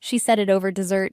She said it over dessert.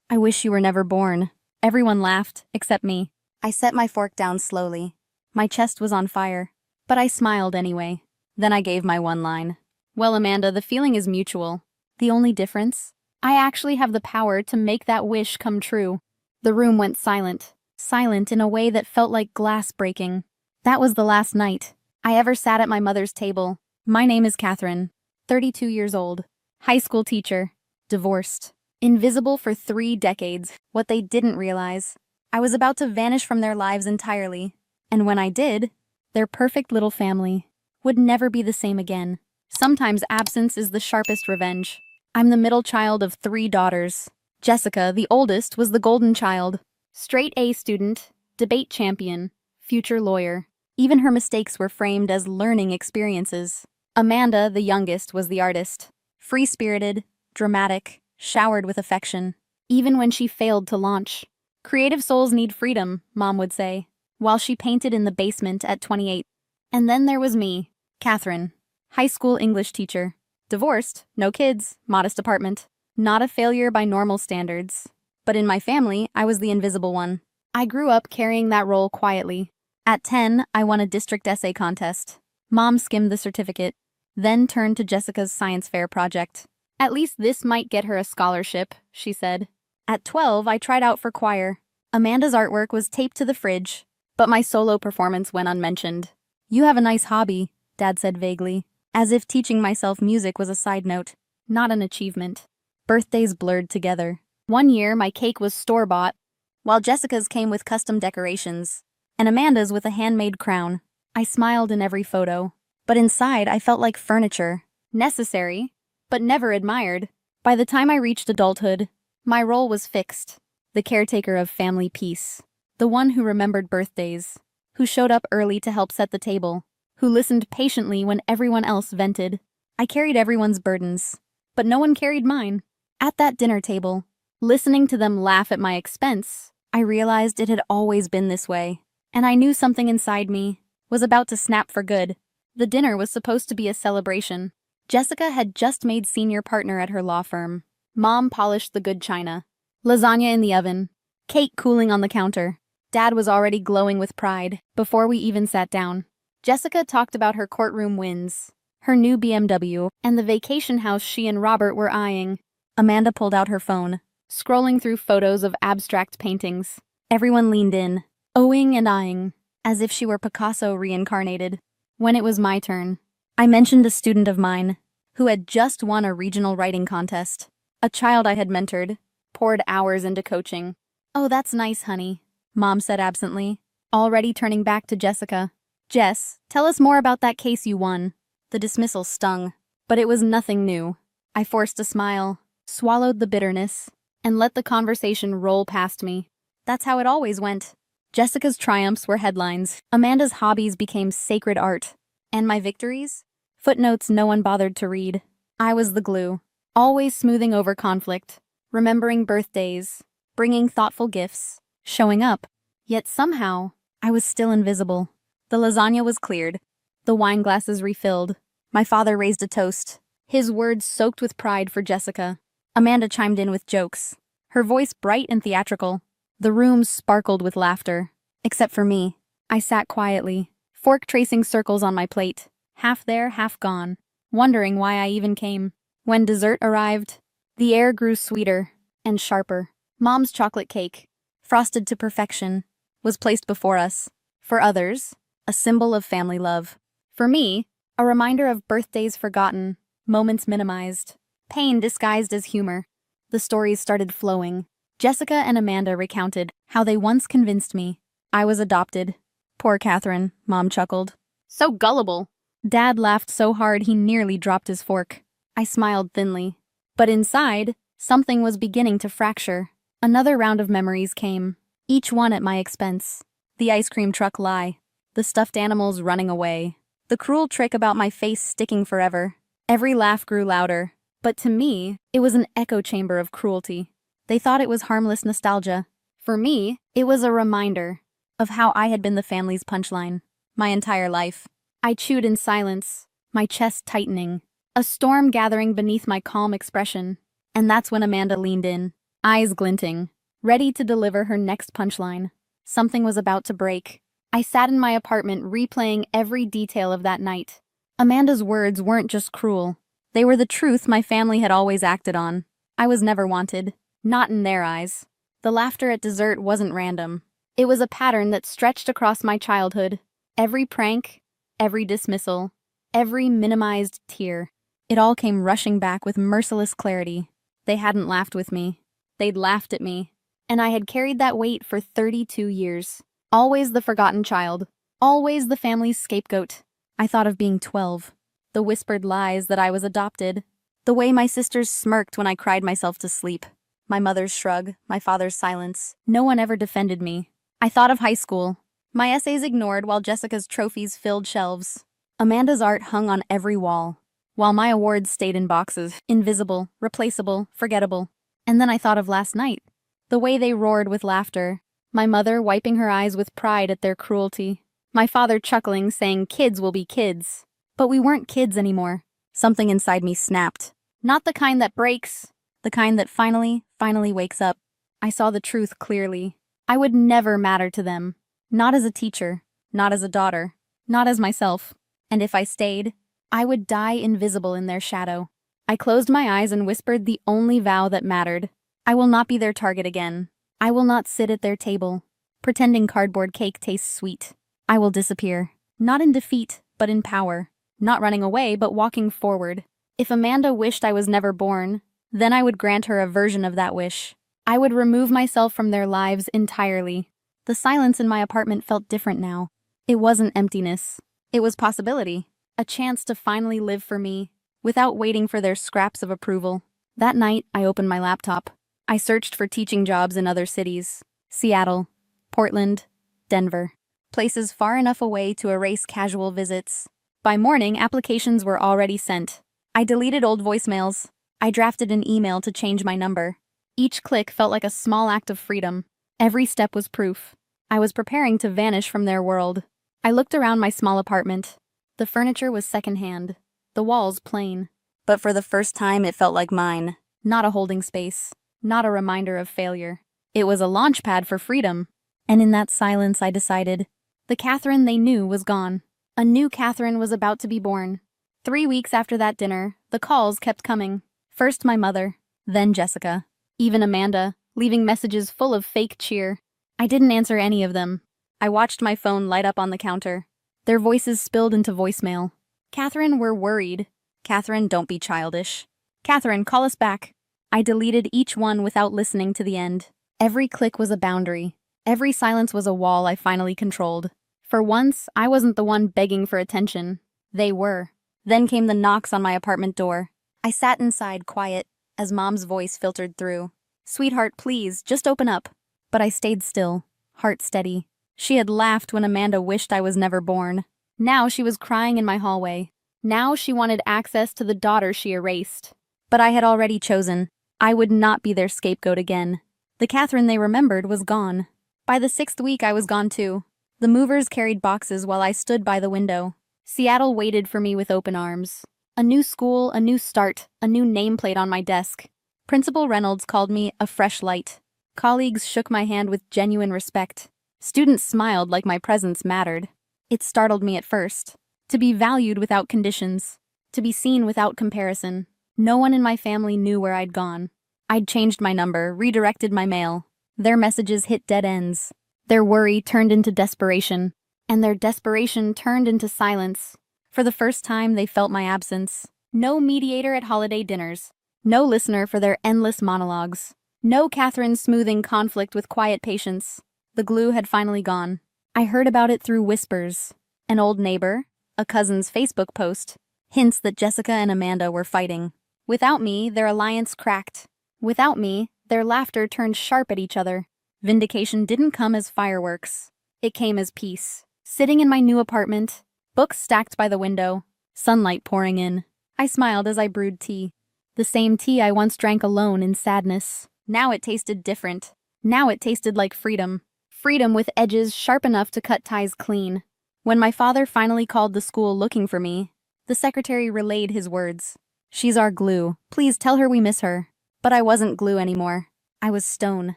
I wish you were never born. Everyone laughed, except me. I set my fork down slowly. My chest was on fire, but I smiled anyway. Then I gave my one line. Well, Amanda, the feeling is mutual. The only difference? I actually have the power to make that wish come true. The room went silent. Silent in a way that felt like glass breaking. That was the last night I ever sat at my mother's table. My name is Catherine, 32 years old, high school teacher, divorced, invisible for 3 decades. What they didn't realize, I was about to vanish from their lives entirely. And when I did, their perfect little family would never be the same again. Sometimes absence is the sharpest revenge. I'm the middle child of 3 daughters. Jessica, the oldest, was the golden child. Straight A student, debate champion, future lawyer. Even her mistakes were framed as learning experiences. Amanda, the youngest, was the artist. Free-spirited, dramatic, showered with affection. Even when she failed to launch. Creative souls need freedom, Mom would say, while she painted in the basement at 28. And then there was me, Catherine, high school English teacher. Divorced, no kids, modest apartment. Not a failure by normal standards. But in my family, I was the invisible one. I grew up carrying that role quietly. At 10, I won a district essay contest. Mom skimmed the certificate, then turned to Jessica's science fair project. At least this might get her a scholarship, she said. At 12, I tried out for choir. Amanda's artwork was taped to the fridge, but my solo performance went unmentioned. You have a nice hobby, Dad said vaguely, as if teaching myself music was a side note, not an achievement. Birthdays blurred together. One year, my cake was store-bought, while Jessica's came with custom decorations, and Amanda's with a handmade crown. I smiled in every photo, but inside I felt like furniture. Necessary, but never admired. By the time I reached adulthood, my role was fixed. The caretaker of family peace. The one who remembered birthdays. Who showed up early to help set the table. Who listened patiently when everyone else vented. I carried everyone's burdens, but no one carried mine. At that dinner table, listening to them laugh at my expense, I realized it had always been this way. And I knew something inside me was about to snap for good. The dinner was supposed to be a celebration. Jessica had just made senior partner at her law firm. Mom polished the good china. Lasagna in the oven. Cake cooling on the counter. Dad was already glowing with pride before we even sat down. Jessica talked about her courtroom wins, her new BMW, and the vacation house she and Robert were eyeing. Amanda pulled out her phone, scrolling through photos of abstract paintings. Everyone leaned in, ohing and eyeing, as if she were Picasso reincarnated. When it was my turn, I mentioned a student of mine who had just won a regional writing contest. A child I had mentored, poured hours into coaching. Oh, that's nice, honey, Mom said absently, already turning back to Jessica. Jess, tell us more about that case you won. The dismissal stung, but it was nothing new. I forced a smile, swallowed the bitterness, and let the conversation roll past me. That's how it always went. Jessica's triumphs were headlines. Amanda's hobbies became sacred art. And my victories? Footnotes no one bothered to read. I was the glue, always smoothing over conflict, remembering birthdays, bringing thoughtful gifts, showing up. Yet somehow, I was still invisible. The lasagna was cleared, the wine glasses refilled. My father raised a toast, his words soaked with pride for Jessica. Amanda chimed in with jokes, her voice bright and theatrical. The room sparkled with laughter. Except for me. I sat quietly, fork tracing circles on my plate, half there, half gone, wondering why I even came. When dessert arrived, the air grew sweeter and sharper. Mom's chocolate cake, frosted to perfection, was placed before us. For others, a symbol of family love. For me, a reminder of birthdays forgotten, moments minimized, pain disguised as humor. The stories started flowing. Jessica and Amanda recounted how they once convinced me I was adopted. Poor Catherine, Mom chuckled. So gullible. Dad laughed so hard he nearly dropped his fork. I smiled thinly. But inside, something was beginning to fracture. Another round of memories came, each one at my expense. The ice cream truck lie, the stuffed animals running away, the cruel trick about my face sticking forever. Every laugh grew louder, but to me, it was an echo chamber of cruelty. They thought it was harmless nostalgia. For me, it was a reminder of how I had been the family's punchline my entire life. I chewed in silence, my chest tightening, a storm gathering beneath my calm expression. And that's when Amanda leaned in, eyes glinting, ready to deliver her next punchline. Something was about to break. I sat in my apartment replaying every detail of that night. Amanda's words weren't just cruel. They were the truth my family had always acted on. I was never wanted. Not in their eyes. The laughter at dessert wasn't random. It was a pattern that stretched across my childhood. Every prank, every dismissal, every minimized tear. It all came rushing back with merciless clarity. They hadn't laughed with me. They'd laughed at me. And I had carried that weight for 32 years. Always the forgotten child. Always the family's scapegoat. I thought of being 12. The whispered lies that I was adopted. The way my sisters smirked when I cried myself to sleep. My mother's shrug, my father's silence. No one ever defended me. I thought of high school. My essays ignored while Jessica's trophies filled shelves. Amanda's art hung on every wall, while my awards stayed in boxes, invisible, replaceable, forgettable. And then I thought of last night. The way they roared with laughter. My mother wiping her eyes with pride at their cruelty. My father chuckling, saying kids will be kids. But we weren't kids anymore. Something inside me snapped. Not the kind that breaks. The kind that finally wakes up. I saw the truth clearly. I would never matter to them. Not as a teacher. Not as a daughter. Not as myself. And if I stayed, I would die invisible in their shadow. I closed my eyes and whispered the only vow that mattered. I will not be their target again. I will not sit at their table, pretending cardboard cake tastes sweet. I will disappear. Not in defeat, but in power. Not running away, but walking forward. If Amanda wished I was never born, then I would grant her a version of that wish. I would remove myself from their lives entirely. The silence in my apartment felt different now. It wasn't emptiness. It was possibility. A chance to finally live for me, without waiting for their scraps of approval. That night, I opened my laptop. I searched for teaching jobs in other cities. Seattle, Portland, Denver. Places far enough away to erase casual visits. By morning, applications were already sent. I deleted old voicemails. I drafted an email to change my number. Each click felt like a small act of freedom. Every step was proof. I was preparing to vanish from their world. I looked around my small apartment. The furniture was secondhand. The walls plain. But for the first time, it felt like mine. Not a holding space. Not a reminder of failure. It was a launch pad for freedom. And in that silence, I decided, the Catherine they knew was gone. A new Catherine was about to be born. 3 weeks after that dinner, the calls kept coming. First my mother, then Jessica, even Amanda, leaving messages full of fake cheer. I didn't answer any of them. I watched my phone light up on the counter. Their voices spilled into voicemail. Catherine, we're worried. Catherine, don't be childish. Catherine, call us back. I deleted each one without listening to the end. Every click was a boundary. Every silence was a wall I finally controlled. For once, I wasn't the one begging for attention. They were. Then came the knocks on my apartment door. I sat inside, quiet, as Mom's voice filtered through. Sweetheart, please, just open up. But I stayed still, heart steady. She had laughed when Amanda wished I was never born. Now she was crying in my hallway. Now she wanted access to the daughter she erased. But I had already chosen. I would not be their scapegoat again. The Catherine they remembered was gone. By the 6th week, I was gone too. The movers carried boxes while I stood by the window. Seattle waited for me with open arms. A new school, a new start, a new nameplate on my desk. Principal Reynolds called me a fresh light. Colleagues shook my hand with genuine respect. Students smiled like my presence mattered. It startled me at first. To be valued without conditions. To be seen without comparison. No one in my family knew where I'd gone. I'd changed my number, redirected my mail. Their messages hit dead ends. Their worry turned into desperation. And their desperation turned into silence. For the first time, they felt my absence. No mediator at holiday dinners. No listener for their endless monologues. No Catherine smoothing conflict with quiet patience. The glue had finally gone. I heard about it through whispers. An old neighbor, a cousin's Facebook post, hints that Jessica and Amanda were fighting. Without me, their alliance cracked. Without me, their laughter turned sharp at each other. Vindication didn't come as fireworks. It came as peace. Sitting in my new apartment, books stacked by the window, sunlight pouring in. I smiled as I brewed tea. The same tea I once drank alone in sadness. Now it tasted different. Now it tasted like freedom. Freedom with edges sharp enough to cut ties clean. When my father finally called the school looking for me, the secretary relayed his words. She's our glue. Please tell her we miss her. But I wasn't glue anymore. I was stone.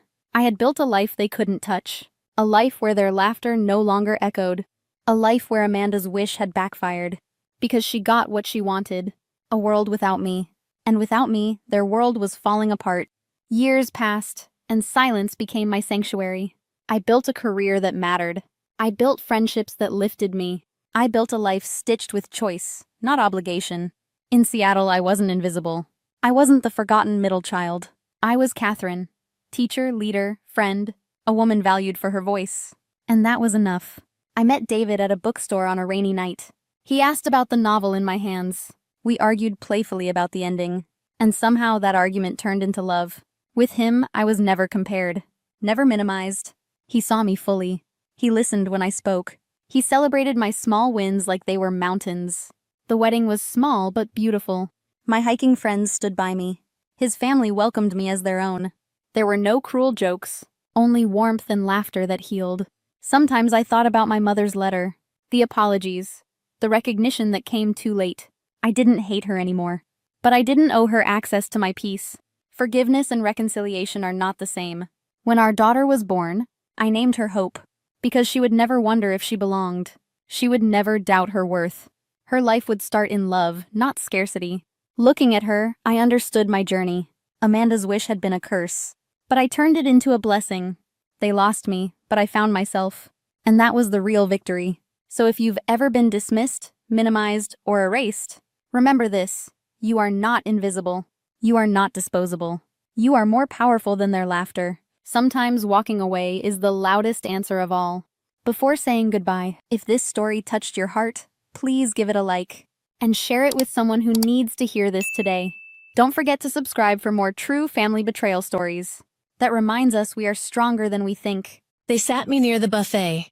I had built a life they couldn't touch. A life where their laughter no longer echoed. A life where Amanda's wish had backfired. Because she got what she wanted. A world without me. And without me, their world was falling apart. Years passed, and silence became my sanctuary. I built a career that mattered. I built friendships that lifted me. I built a life stitched with choice, not obligation. In Seattle, I wasn't invisible. I wasn't the forgotten middle child. I was Catherine. Teacher, leader, friend, a woman valued for her voice. And that was enough. I met David at a bookstore on a rainy night. He asked about the novel in my hands. We argued playfully about the ending. And somehow that argument turned into love. With him, I was never compared. Never minimized. He saw me fully. He listened when I spoke. He celebrated my small wins like they were mountains. The wedding was small but beautiful. My hiking friends stood by me. His family welcomed me as their own. There were no cruel jokes, only warmth and laughter that healed. Sometimes I thought about my mother's letter, the apologies, the recognition that came too late. I didn't hate her anymore. But I didn't owe her access to my peace. Forgiveness and reconciliation are not the same. When our daughter was born, I named her Hope, because she would never wonder if she belonged. She would never doubt her worth. Her life would start in love, not scarcity. Looking at her, I understood my journey. Amanda's wish had been a curse, but I turned it into a blessing. They lost me, but I found myself. And that was the real victory. So if you've ever been dismissed, minimized, or erased, remember this: you are not invisible. You are not disposable. You are more powerful than their laughter. Sometimes walking away is the loudest answer of all. Before saying goodbye, if this story touched your heart, please give it a like and share it with someone who needs to hear this today. Don't forget to subscribe for more true family betrayal stories. That reminds us we are stronger than we think. They sat me near the buffet.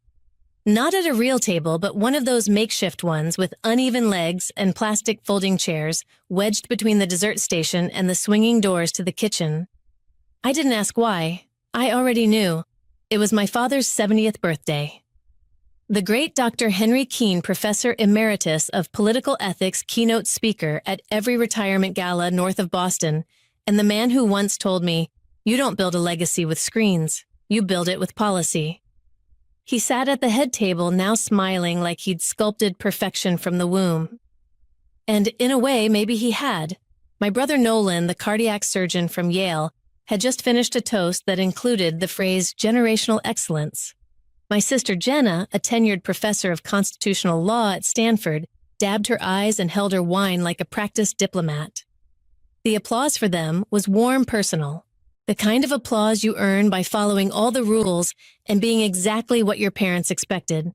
Not at a real table, but one of those makeshift ones with uneven legs and plastic folding chairs wedged between the dessert station and the swinging doors to the kitchen. I didn't ask why. I already knew. It was my father's 70th birthday. The great Dr. Henry Keene, Professor Emeritus of Political Ethics, keynote speaker at every retirement gala north of Boston, and the man who once told me, "You don't build a legacy with screens, you build it with policy." He sat at the head table, now smiling like he'd sculpted perfection from the womb. And in a way, maybe he had. My brother Nolan, the cardiac surgeon from Yale, had just finished a toast that included the phrase generational excellence. My sister Jenna, a tenured professor of constitutional law at Stanford, dabbed her eyes and held her wine like a practiced diplomat. The applause for them was warm, personal. The kind of applause you earn by following all the rules and being exactly what your parents expected.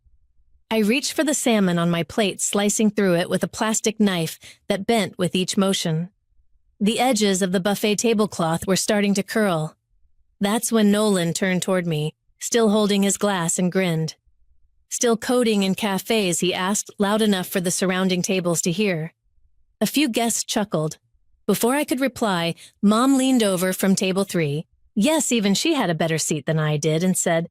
I reached for the salmon on my plate, slicing through it with a plastic knife that bent with each motion. The edges of the buffet tablecloth were starting to curl. That's when Nolan turned toward me, still holding his glass, and grinned. "Still coding in cafes?" he asked, loud enough for the surrounding tables to hear. A few guests chuckled. Before I could reply, Mom leaned over from table 3. Yes, even she had a better seat than I did, and said,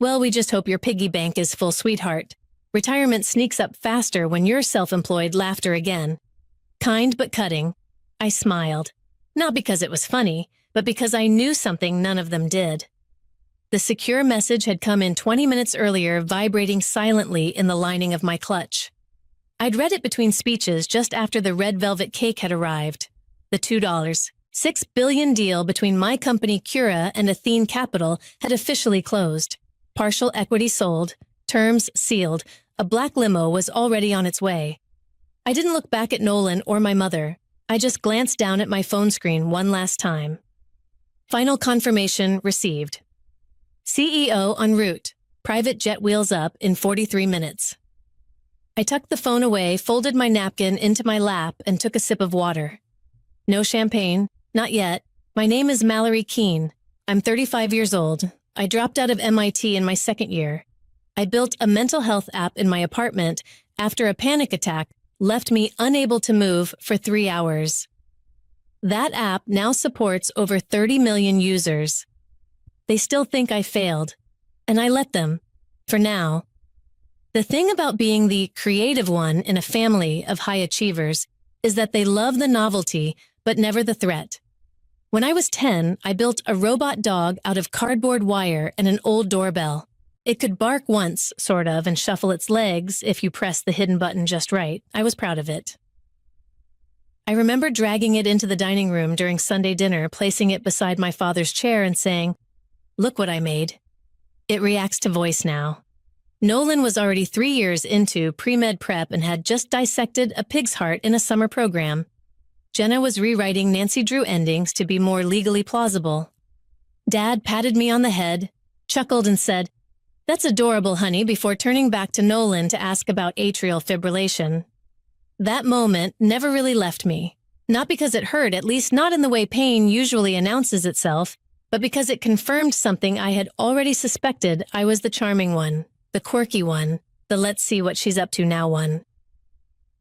"Well, we just hope your piggy bank is full, sweetheart. Retirement sneaks up faster when you're self-employed." Laughter again. Kind but cutting. I smiled. Not because it was funny, but because I knew something none of them did. The secure message had come in 20 minutes earlier, vibrating silently in the lining of my clutch. I'd read it between speeches just after the red velvet cake had arrived. The $2, $6 billion deal between my company Cura and Athene Capital had officially closed. Partial equity sold, terms sealed, a black limo was already on its way. I didn't look back at Nolan or my mother. I just glanced down at my phone screen one last time. Final confirmation received. CEO en route. Private jet wheels up in 43 minutes. I tucked the phone away, folded my napkin into my lap, and took a sip of water. No champagne, not yet. My name is Mallory Keene. I'm 35 years old. I dropped out of MIT in my second year. I built a mental health app in my apartment after a panic attack left me unable to move for 3 hours. That app now supports over 30 million users. They still think I failed, and I let them, for now. The thing about being the creative one in a family of high achievers is that they love the novelty, but never the threat. When I was 10, I built a robot dog out of cardboard wire and an old doorbell. It could bark once, sort of, and shuffle its legs if you pressed the hidden button just right. I was proud of it. I remember dragging it into the dining room during Sunday dinner, placing it beside my father's chair and saying, "Look what I made." It reacts to voice now. Nolan was already 3 years into pre-med prep and had just dissected a pig's heart in a summer program. Jenna was rewriting Nancy Drew endings to be more legally plausible. Dad patted me on the head, chuckled and said, "That's adorable, honey," before turning back to Nolan to ask about atrial fibrillation. That moment never really left me. Not because it hurt, at least not in the way pain usually announces itself, but because it confirmed something I had already suspected. I was the charming one, the quirky one, the let's see what she's up to now one.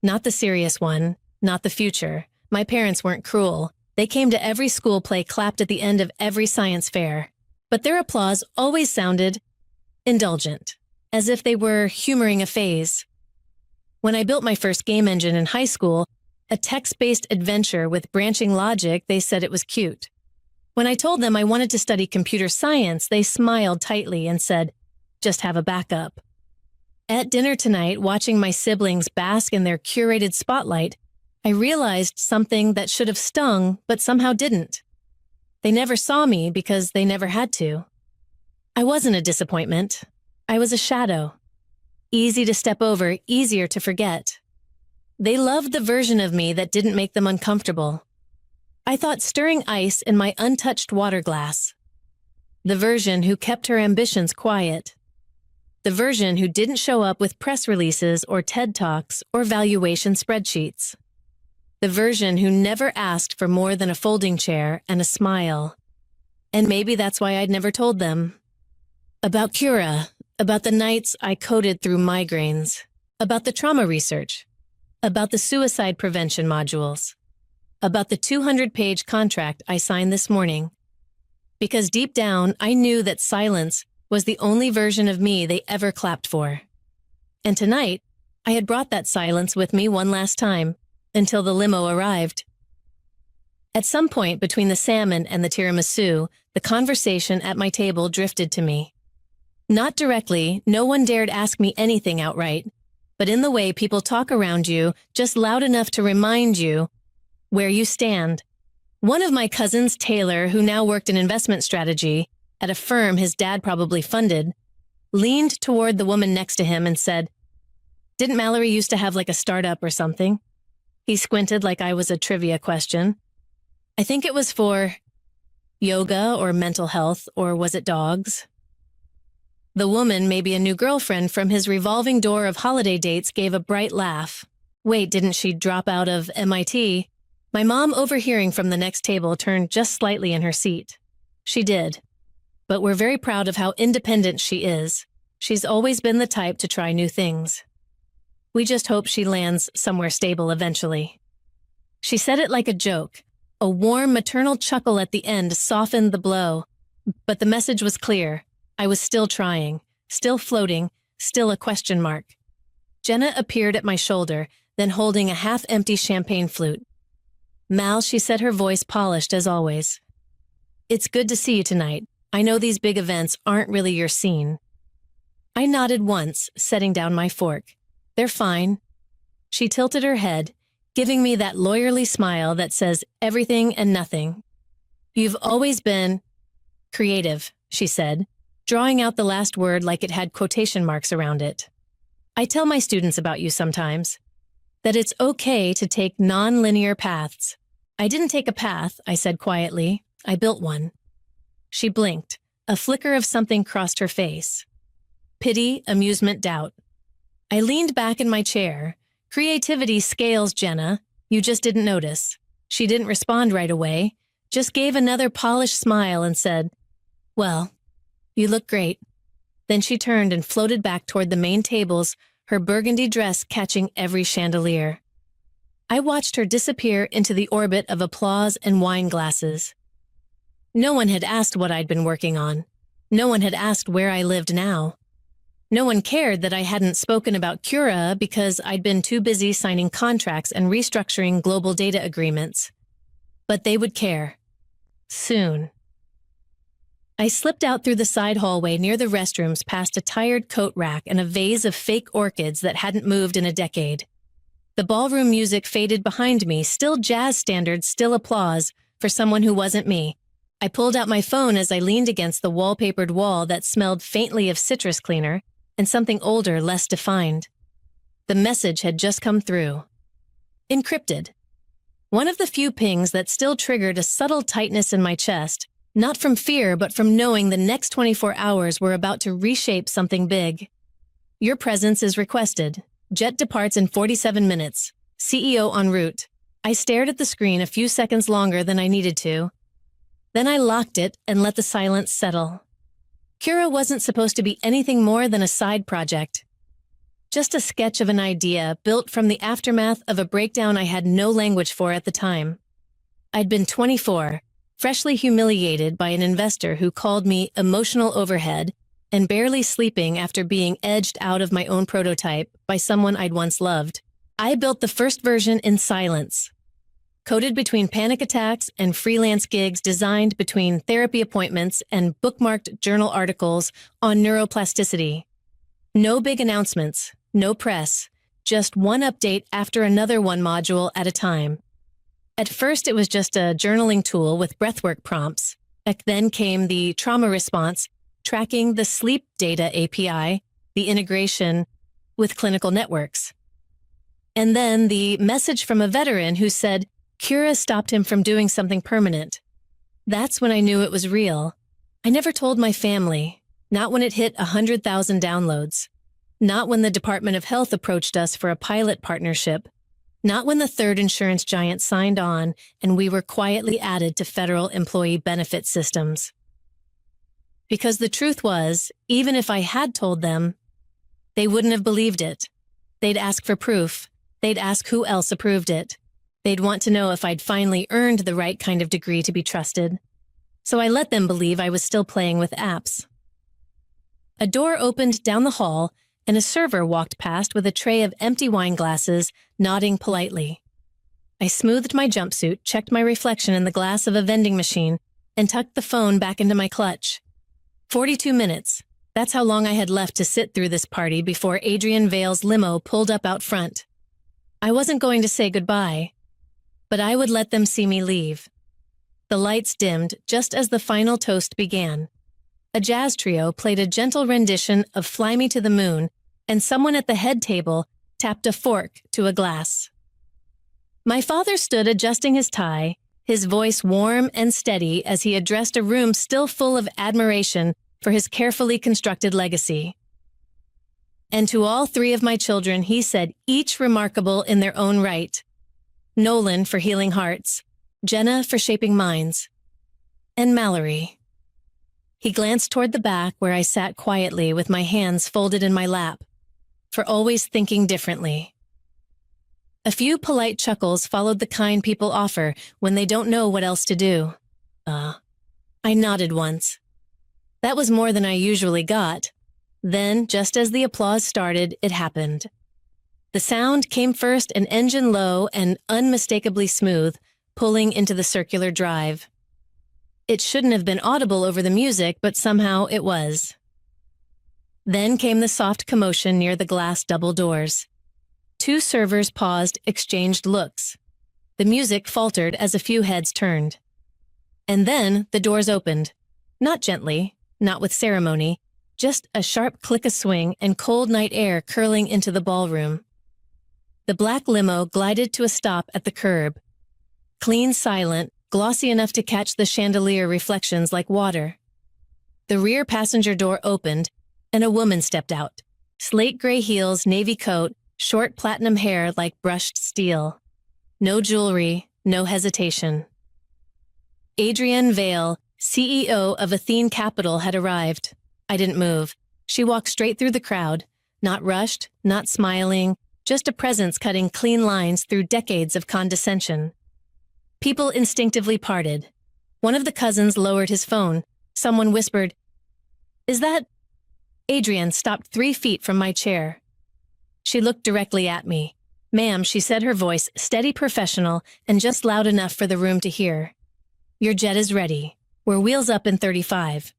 Not the serious one, not the future. My parents weren't cruel. They came to every school play, clapped at the end of every science fair. But their applause always sounded indulgent, as if they were humoring a phase. When I built my first game engine in high school, a text-based adventure with branching logic, they said it was cute. When I told them I wanted to study computer science, they smiled tightly and said, "Just have a backup." At dinner tonight, watching my siblings bask in their curated spotlight, I realized something that should have stung, but somehow didn't. They never saw me because they never had to. I wasn't a disappointment. I was a shadow. Easy to step over, easier to forget. They loved the version of me that didn't make them uncomfortable. I thought stirring ice in my untouched water glass. The version who kept her ambitions quiet. The version who didn't show up with press releases or TED Talks or valuation spreadsheets. The version who never asked for more than a folding chair and a smile. And maybe that's why I'd never told them. About Cura, about the nights I coded through migraines, about the trauma research, about the suicide prevention modules, about the 200-page contract I signed this morning. Because deep down, I knew that silence was the only version of me they ever clapped for. And tonight, I had brought that silence with me one last time, until the limo arrived. At some point between the salmon and the tiramisu, the conversation at my table drifted to me. Not directly, no one dared ask me anything outright, but in the way people talk around you, just loud enough to remind you where you stand. One of my cousins, Taylor, who now worked in investment strategy at a firm his dad probably funded, leaned toward the woman next to him and said, "Didn't Mallory used to have like a startup or something?" He squinted like I was a trivia question. "I think it was for yoga or mental health, or was it dogs?" The woman, maybe a new girlfriend from his revolving door of holiday dates, gave a bright laugh. Wait, didn't she drop out of MIT? My mom, overhearing from the next table, turned just slightly in her seat. She did. But we're very proud of how independent she is. She's always been the type to try new things. We just hope she lands somewhere stable eventually. She said it like a joke. A warm maternal chuckle at the end softened the blow. But the message was clear. I was still trying, still floating, still a question mark. Jenna appeared at my shoulder, then holding a half-empty champagne flute. "Mal," she said, her voice polished as always. "It's good to see you tonight. I know these big events aren't really your scene." I nodded once, setting down my fork. "They're fine." She tilted her head, giving me that lawyerly smile that says everything and nothing. "You've always been creative," she said, drawing out the last word like it had quotation marks around it. "I tell my students about you sometimes, that it's okay to take non-linear paths." "I didn't take a path," I said quietly. "I built one." She blinked. A flicker of something crossed her face. Pity, amusement, doubt. I leaned back in my chair. "Creativity scales, Jenna. You just didn't notice." She didn't respond right away, just gave another polished smile and said, "Well, you look great." Then she turned and floated back toward the main tables, her burgundy dress catching every chandelier. I watched her disappear into the orbit of applause and wine glasses. No one had asked what I'd been working on. No one had asked where I lived now. No one cared that I hadn't spoken about Cura because I'd been too busy signing contracts and restructuring global data agreements. But they would care. Soon. I slipped out through the side hallway near the restrooms past a tired coat rack and a vase of fake orchids that hadn't moved in a decade. The ballroom music faded behind me, still jazz standards, still applause for someone who wasn't me. I pulled out my phone as I leaned against the wallpapered wall that smelled faintly of citrus cleaner and something older, less defined. The message had just come through. Encrypted. One of the few pings that still triggered a subtle tightness in my chest, not from fear but from knowing the next 24 hours were about to reshape something big. Your presence is requested. Jet departs in 47 minutes. CEO en route. I stared at the screen a few seconds longer than I needed to. Then I locked it and let the silence settle. Kira wasn't supposed to be anything more than a side project. Just a sketch of an idea built from the aftermath of a breakdown I had no language for at the time. I'd been 24, freshly humiliated by an investor who called me emotional overhead and barely sleeping after being edged out of my own prototype by someone I'd once loved. I built the first version in silence, coded between panic attacks and freelance gigs, designed between therapy appointments and bookmarked journal articles on neuroplasticity. No big announcements, no press, just one update after another, one module at a time. At first, it was just a journaling tool with breathwork prompts. Then came the trauma response, tracking the sleep data API, the integration with clinical networks. And then the message from a veteran who said Kira stopped him from doing something permanent. That's when I knew it was real. I never told my family, not when it hit 100,000 downloads, not when the Department of Health approached us for a pilot partnership, not when the third insurance giant signed on and we were quietly added to federal employee benefit systems. Because the truth was, even if I had told them, they wouldn't have believed it. They'd ask for proof. They'd ask who else approved it. They'd want to know if I'd finally earned the right kind of degree to be trusted. So I let them believe I was still playing with apps. A door opened down the hall, and a server walked past with a tray of empty wine glasses, nodding politely. I smoothed my jumpsuit, checked my reflection in the glass of a vending machine, and tucked the phone back into my clutch. 42 minutes. That's how long I had left to sit through this party before Adrian Vale's limo pulled up out front. I wasn't going to say goodbye, but I would let them see me leave. The lights dimmed just as the final toast began. A jazz trio played a gentle rendition of Fly Me to the Moon, and someone at the head table tapped a fork to a glass. My father stood adjusting his tie, his voice warm and steady as he addressed a room still full of admiration for his carefully constructed legacy. And to all three of my children, he said, each remarkable in their own right. Nolan for healing hearts, Jenna for shaping minds, and Mallory. He glanced toward the back where I sat quietly with my hands folded in my lap, for always thinking differently. A few polite chuckles followed the kind people offer when they don't know what else to do. I nodded once. That was more than I usually got. Then, just as the applause started, it happened. The sound came first, an engine low and unmistakably smooth, pulling into the circular drive. It shouldn't have been audible over the music, but somehow it was. Then came the soft commotion near the glass double doors. Two servers paused, exchanged looks. The music faltered as a few heads turned. And then the doors opened. Not gently, not with ceremony, just a sharp click, a swing, and cold night air curling into the ballroom. The black limo glided to a stop at the curb. Clean, silent, glossy enough to catch the chandelier reflections like water. The rear passenger door opened, and a woman stepped out. Slate gray heels, navy coat, short platinum hair like brushed steel. No jewelry, no hesitation. Adrienne Vale, CEO of Athene Capital, had arrived. I didn't move. She walked straight through the crowd, not rushed, not smiling, just a presence cutting clean lines through decades of condescension. People instinctively parted. One of the cousins lowered his phone. Someone whispered, "Is that—" Adrienne stopped 3 feet from my chair. She looked directly at me. "Ma'am," she said, her voice steady, professional, and just loud enough for the room to hear. Your jet is ready. We're wheels up in 35.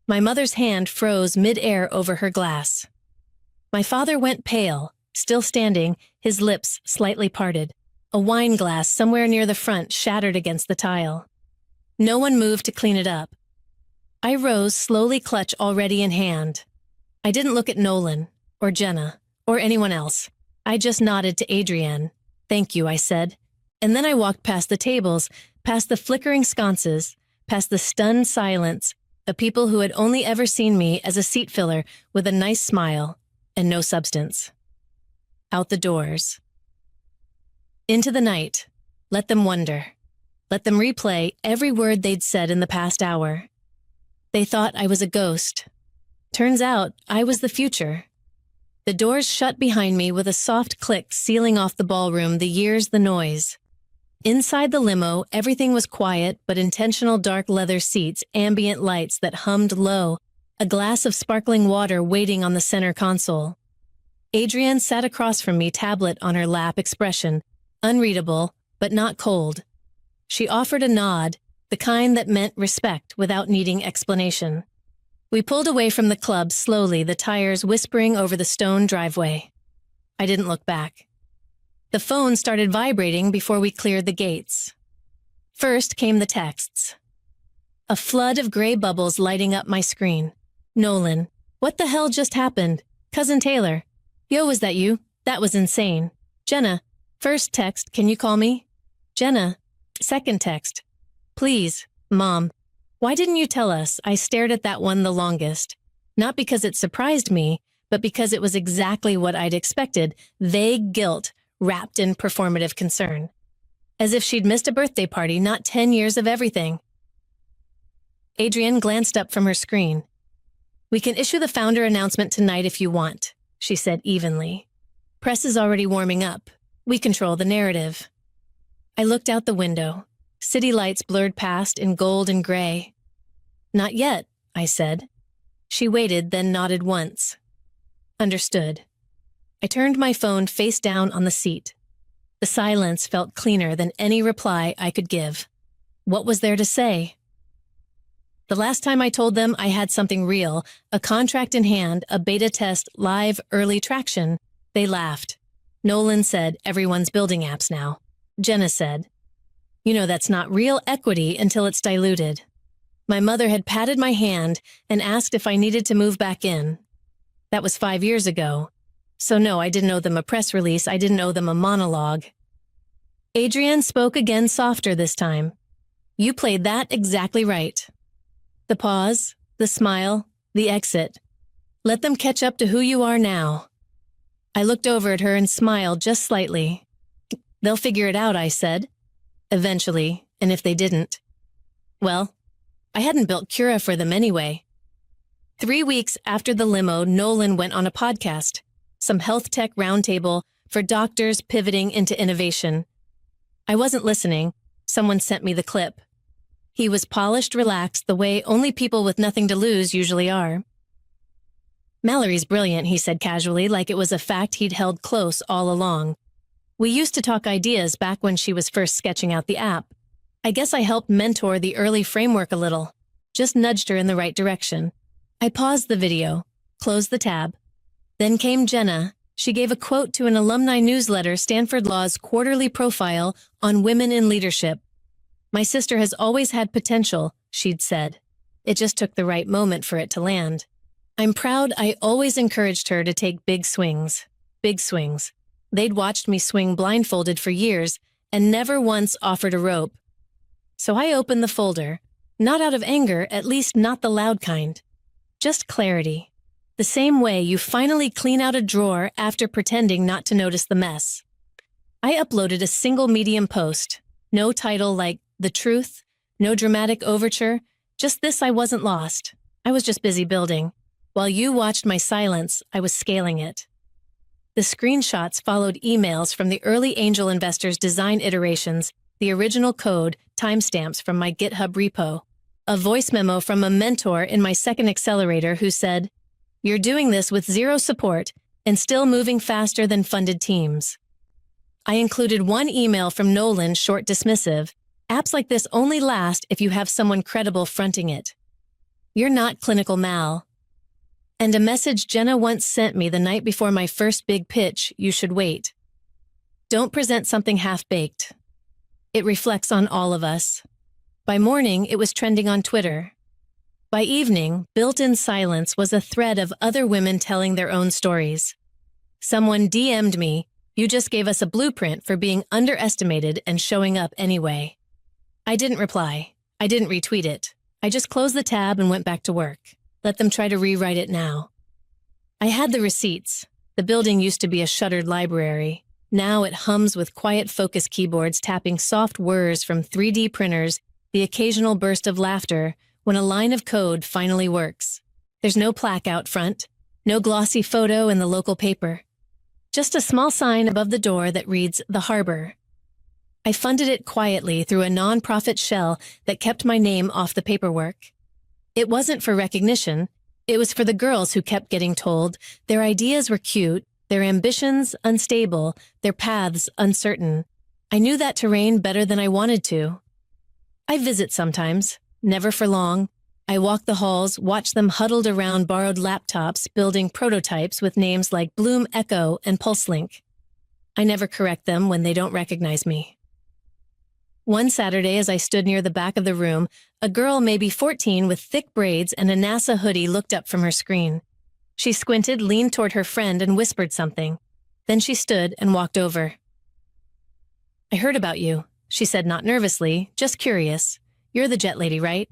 My mother's hand froze mid-air over her glass. My father went pale, still standing, his lips slightly parted. A wine glass somewhere near the front shattered against the tile. No one moved to clean it up. I rose, slowly, clutch already in hand. I didn't look at Nolan, or Jenna, or anyone else. I just nodded to Adrienne. Thank you, I said. And then I walked past the tables, past the flickering sconces, past the stunned silence of people who had only ever seen me as a seat filler with a nice smile and no substance. Out the doors. Into the night. Let them wonder. Let them replay every word they'd said in the past hour. They thought I was a ghost. Turns out I was the future. The doors shut behind me with a soft click sealing off the ballroom, the years, the noise. Inside the limo, everything was quiet but intentional dark leather seats, ambient lights that hummed low, a glass of sparkling water waiting on the center console. Adrienne sat across from me, tablet on her lap, expression, unreadable, but not cold. She offered a nod, the kind that meant respect without needing explanation. We pulled away from the club slowly, the tires whispering over the stone driveway. I didn't look back. The phone started vibrating before we cleared the gates. First came the texts. A flood of gray bubbles lighting up my screen. Nolan. What the hell just happened? Cousin Taylor. Yo, was that you? That was insane. Jenna. First text, can you call me? Jenna. Second text. Please, Mom. Why didn't you tell us? I stared at that one the longest. Not because it surprised me, but because it was exactly what I'd expected. Vague guilt, wrapped in performative concern. As if she'd missed a birthday party, not 10 years of everything. Adrienne glanced up from her screen. We can issue the founder announcement tonight if you want, she said evenly. Press is already warming up. We control the narrative. I looked out the window. City lights blurred past in gold and gray. Not yet, I said. She waited, then nodded once. Understood. I turned my phone face down on the seat. The silence felt cleaner than any reply I could give. What was there to say? The last time I told them I had something real, a contract in hand, a beta test, live, early traction, they laughed. Nolan said, everyone's building apps now. Jenna said, you know that's not real equity until it's diluted. My mother had patted my hand and asked if I needed to move back in. That was 5 years ago. So no, I didn't owe them a press release, I didn't owe them a monologue. Adrienne spoke again, softer this time. You played that exactly right. The pause, the smile, the exit. Let them catch up to who you are now. I looked over at her and smiled just slightly. They'll figure it out, I said. Eventually, and if they didn't. Well, I hadn't built Cura for them anyway. 3 weeks after the limo, Nolan went on a podcast. Some health tech roundtable for doctors pivoting into innovation. I wasn't listening. Someone sent me the clip. He was polished, relaxed, the way only people with nothing to lose usually are. Mallory's brilliant, he said casually, like it was a fact he'd held close all along. We used to talk ideas back when she was first sketching out the app. I guess I helped mentor the early framework a little. Just nudged her in the right direction. I paused the video, closed the tab. Then came Jenna. She gave a quote to an alumni newsletter, Stanford Law's quarterly profile on women in leadership. My sister has always had potential, she'd said. It just took the right moment for it to land. I'm proud I always encouraged her to take big swings. Big swings. They'd watched me swing blindfolded for years and never once offered a rope. So I opened the folder. Not out of anger, at least not the loud kind. Just clarity. The same way you finally clean out a drawer after pretending not to notice the mess. I uploaded a single Medium post. No title like The Truth, no dramatic overture, just this: I wasn't lost. I was just busy building. While you watched my silence, I was scaling it. The screenshots followed emails from the early angel investors' design iterations, the original code, timestamps from my GitHub repo, a voice memo from a mentor in my second accelerator who said, "You're doing this with zero support and still moving faster than funded teams." I included one email from Nolan, short, dismissive. Apps like this only last if you have someone credible fronting it. You're not clinical Mal. And a message Jenna once sent me the night before my first big pitch, you should wait. Don't present something half-baked. It reflects on all of us. By morning, it was trending on Twitter. By evening, built-in silence was a thread of other women telling their own stories. Someone DM'd me, "You just gave us a blueprint for being underestimated and showing up anyway." I didn't reply. I didn't retweet it. I just closed the tab and went back to work. Let them try to rewrite it now. I had the receipts. The building used to be a shuttered library. Now it hums with quiet focus keyboards tapping soft whirs from 3D printers, the occasional burst of laughter when a line of code finally works. There's no plaque out front, no glossy photo in the local paper. Just a small sign above the door that reads The Harbor. I funded it quietly through a non-profit shell that kept my name off the paperwork. It wasn't for recognition. It was for the girls who kept getting told their ideas were cute, their ambitions unstable, their paths uncertain. I knew that terrain better than I wanted to. I visit sometimes, never for long. I walk the halls, watch them huddled around borrowed laptops, building prototypes with names like Bloom Echo and PulseLink. I never correct them when they don't recognize me. One Saturday, as I stood near the back of the room, a girl maybe 14 with thick braids and a NASA hoodie looked up from her screen. She squinted, leaned toward her friend, and whispered something. Then she stood and walked over. "I heard about you," she said, not nervously, just curious. "You're the jet lady, right?"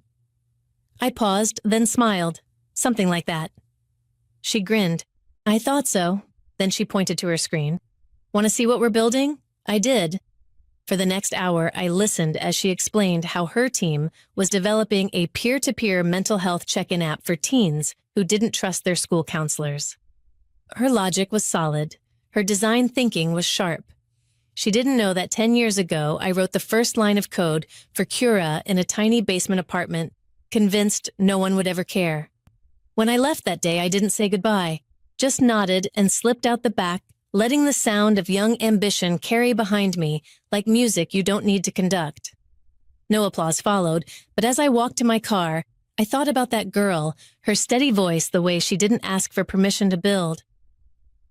I paused, then smiled. Something like that. She grinned. "I thought so." Then she pointed to her screen. "Want to see what we're building?" I did. For the next hour, I listened as she explained how her team was developing a peer-to-peer mental health check-in app for teens who didn't trust their school counselors. Her logic was solid. Her design thinking was sharp. She didn't know that 10 years ago, I wrote the first line of code for Cura in a tiny basement apartment, convinced no one would ever care. When I left that day, I didn't say goodbye, just nodded and slipped out the back, letting the sound of young ambition carry behind me like music you don't need to conduct. No applause followed, but as I walked to my car, I thought about that girl, her steady voice, the way she didn't ask for permission to build.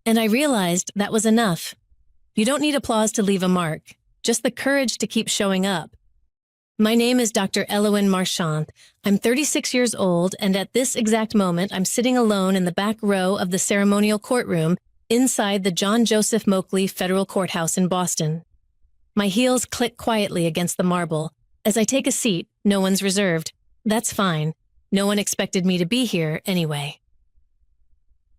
And I realized that was enough. You don't need applause to leave a mark, just the courage to keep showing up. My name is Dr. Elowen Marchand. I'm 36 years old, and at this exact moment, I'm sitting alone in the back row of the ceremonial courtroom inside the John Joseph Moakley Federal Courthouse in Boston. My heels click quietly against the marble. As I take a seat, no one's reserved. That's fine. No one expected me to be here anyway.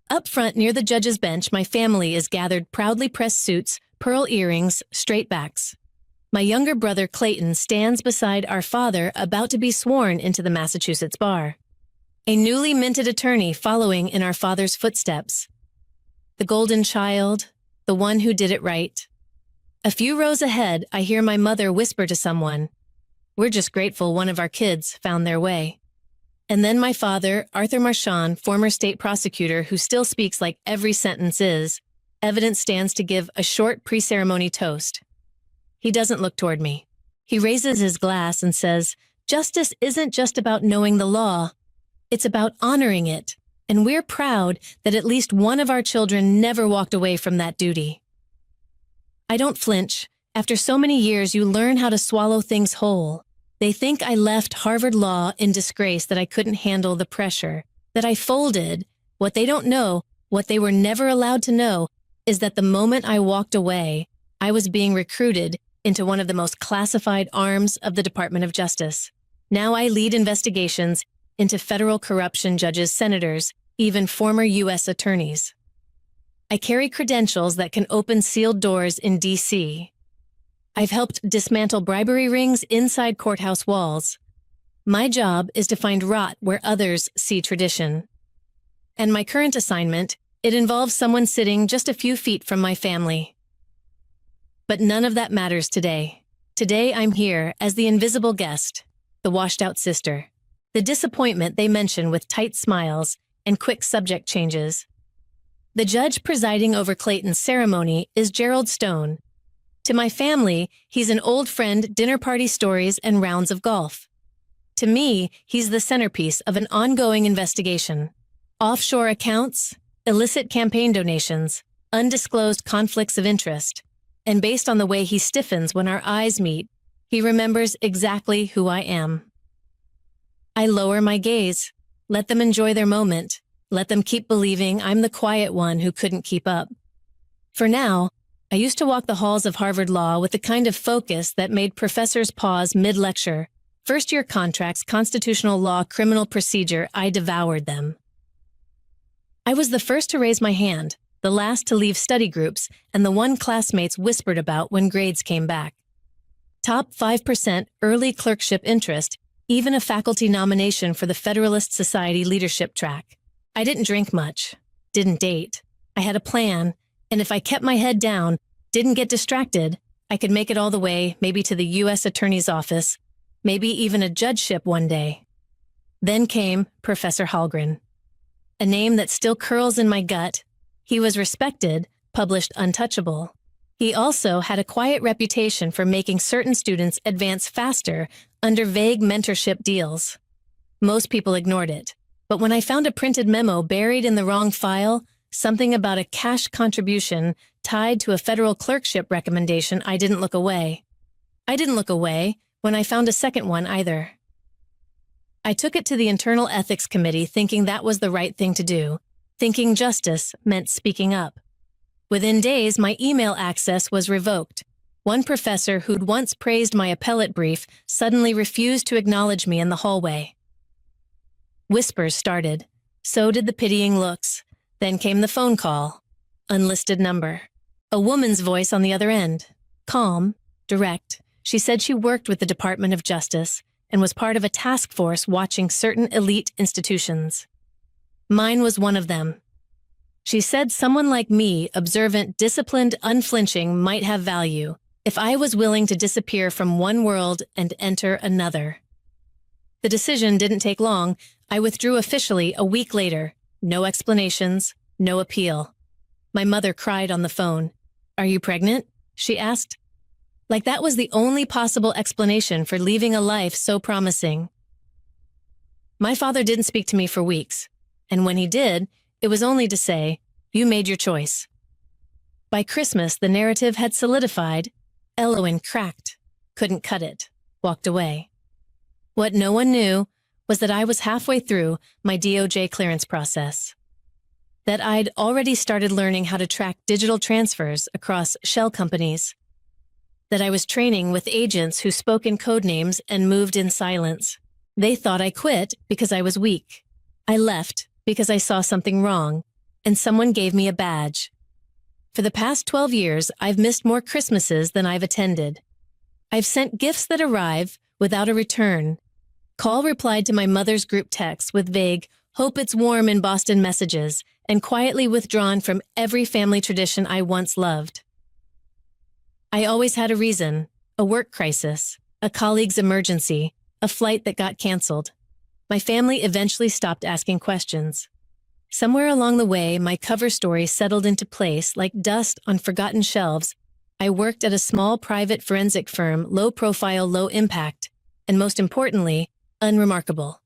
Up front near the judge's bench, my family is gathered, proudly pressed suits, pearl earrings, straight backs. My younger brother Clayton stands beside our father, about to be sworn into the Massachusetts bar. A newly minted attorney following in our father's footsteps. The golden child, the one who did it right. A few rows ahead, I hear my mother whisper to someone, "We're just grateful one of our kids found their way." And then my father, Arthur Marchand, former state prosecutor who still speaks like every sentence is, evidence stands to give a short pre-ceremony toast. He doesn't look toward me. He raises his glass and says, "Justice isn't just about knowing the law. It's about honoring it. And we're proud that at least one of our children never walked away from that duty." I don't flinch. After so many years, you learn how to swallow things whole. They think I left Harvard Law in disgrace, that I couldn't handle the pressure, that I folded. What they don't know, what they were never allowed to know, is that the moment I walked away, I was being recruited into one of the most classified arms of the Department of Justice. Now I lead investigations into federal corruption, judges, senators, even former U.S. attorneys. I carry credentials that can open sealed doors in D.C. I've helped dismantle bribery rings inside courthouse walls. My job is to find rot where others see tradition. And my current assignment, it involves someone sitting just a few feet from my family. But none of that matters today. Today I'm here as the invisible guest, the washed-out sister. The disappointment they mention with tight smiles and quick subject changes. The judge presiding over Clayton's ceremony is Gerald Stone. To my family, he's an old friend, dinner party stories, and rounds of golf. To me, he's the centerpiece of an ongoing investigation. Offshore accounts, illicit campaign donations, undisclosed conflicts of interest. And based on the way he stiffens when our eyes meet, he remembers exactly who I am. I lower my gaze, let them enjoy their moment, let them keep believing I'm the quiet one who couldn't keep up. For now, I used to walk the halls of Harvard Law with the kind of focus that made professors pause mid-lecture. First-year contracts, constitutional law, criminal procedure, I devoured them. I was the first to raise my hand, the last to leave study groups, and the one classmates whispered about when grades came back. Top 5% early clerkship interest, even a faculty nomination for the Federalist Society leadership track. I didn't drink much, didn't date. I had a plan, and if I kept my head down, didn't get distracted, I could make it all the way, maybe to the U.S. Attorney's Office, maybe even a judgeship one day. Then came Professor Hallgren. A name that still curls in my gut. He was respected, published untouchable. He also had a quiet reputation for making certain students advance faster under vague mentorship deals. Most people ignored it, but when I found a printed memo buried in the wrong file, something about a cash contribution tied to a federal clerkship recommendation, I didn't look away. I didn't look away when I found a second one either. I took it to the Internal Ethics Committee thinking that was the right thing to do, thinking justice meant speaking up. Within days, my email access was revoked. One professor who'd once praised my appellate brief suddenly refused to acknowledge me in the hallway. Whispers started. So did the pitying looks. Then came the phone call. Unlisted number. A woman's voice on the other end. Calm, direct. She said she worked with the Department of Justice and was part of a task force watching certain elite institutions. Mine was one of them. She said someone like me, observant, disciplined, unflinching, might have value if I was willing to disappear from one world and enter another. The decision didn't take long. I withdrew officially a week later. No explanations, no appeal. My mother cried on the phone. "Are you pregnant?" she asked. Like that was the only possible explanation for leaving a life so promising. My father didn't speak to me for weeks, and when he did, it was only to say, "You made your choice." By Christmas, the narrative had solidified. Eloin cracked, couldn't cut it, walked away. What no one knew was that I was halfway through my DOJ clearance process. That I'd already started learning how to track digital transfers across shell companies. That I was training with agents who spoke in code names and moved in silence. They thought I quit because I was weak. I left because I saw something wrong, and someone gave me a badge. For the past 12 years, I've missed more Christmases than I've attended. I've sent gifts that arrive without a return. Call replied to my mother's group text with vague, "Hope it's warm in Boston" messages, and quietly withdrawn from every family tradition I once loved. I always had a reason, a work crisis, a colleague's emergency, a flight that got canceled. My family eventually stopped asking questions. Somewhere along the way, my cover story settled into place like dust on forgotten shelves. I worked at a small private forensic firm, low profile, low impact, and most importantly, unremarkable.